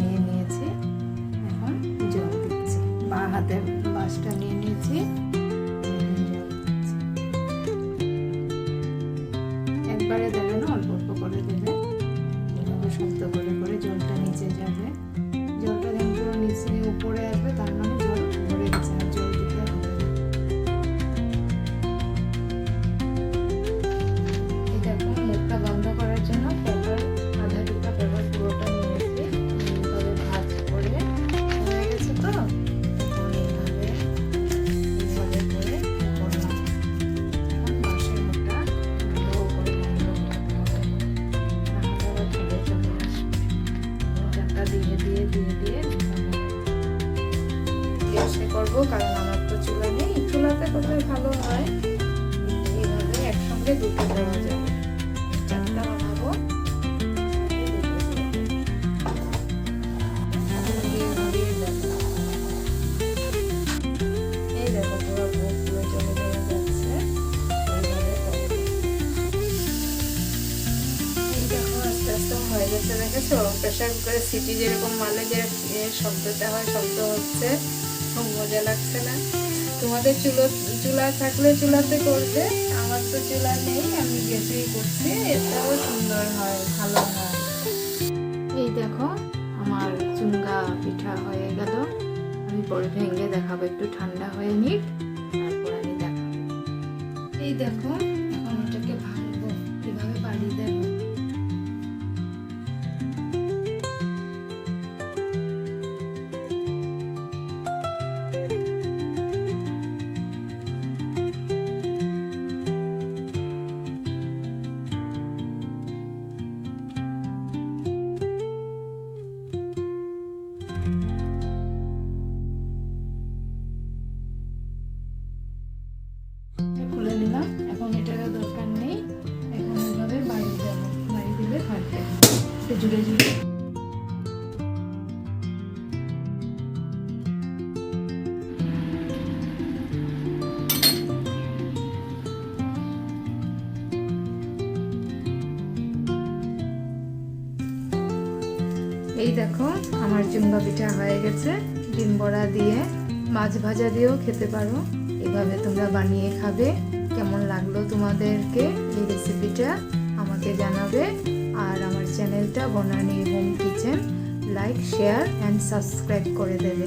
নিয়ে নিয়েছি। এখন জল দিচ্ছি, বা হাতের বাঁশটা নিয়ে নিয়েছি, একবারে দেবে না, অল্প অল্প করে দেবে। এভাবে শব্দ করে করে জলটা নিচে যাবে। জলটা যখন পুরো নিচে উপরে আসবে তার মানে জল ভরে গেছে, আর জল দিতে হবে। এটা এখন মুখটা বন্ধ করার জন্য পেপার, আধা টুকরা পেপার পুরোটা নিয়েছি। এইভাবে ভাঁজ করে হয়ে গেছে তো, এখন এইভাবে এইভাবে করে করলাম। এখন বাঁশের মুখটা লো করে বন্ধ করতে হবে, নাহলে আবার ছেড়ে চলে আসবে। চাকা দিয়ে দিয়ে দিয়ে দিয়ে গ্যাসে করবো, কারণ আমার তো চুলা নেই। চুলাতে করলে ভালো হয়, এইভাবে একসঙ্গে দুটো দেওয়া যাবে। চারটা বানাবো, এই দেখো পুরো পুরো চলে চলে যাচ্ছে। এই দেখো আস্তে আস্তে হয়ে গেছে, দেখেছো? প্রেশার কুকারে সিটি যেরকম মারলে যে শব্দটা হয়, শব্দ হচ্ছে। খুব মজা লাগছে না? তোমাদের চুলা থাকলে চুলাতে করবে, আমার তো চুলা নেই, আমি গ্যাসেই করছি। এটাও সুন্দর হয়, ভালো হয়। এই দেখো আমার চুঙ্গা পিঠা হয়ে গেল। আমি পরে ভেঙে দেখাবো, একটু ঠান্ডা হয়ে নিক, তারপর আমি দেখাবো। এই দেখো এখন এটাকে ভাঙবো, কিভাবে বাড়ি দেবো। খুলে নিলাম, এখন এটারও দরকার নেই। এখন এইভাবে বাড়ি দেবো, বাড়ি দিলে থাকবে জুড়ে জুড়ে। এই দেখো আমার চুঙ্গা পিঠা হয়ে গেছে। ডিম বড়া দিয়ে, মাছ ভাজা দিয়েও খেতে পারো। এভাবে তোমরা বানিয়ে খাবে। কেমন লাগলো তোমাদেরকে এই রেসিপিটা আমাকে জানাবে। আর আমার চ্যানেলটা Banani home kitchen like, share and subscribe করে দেবে।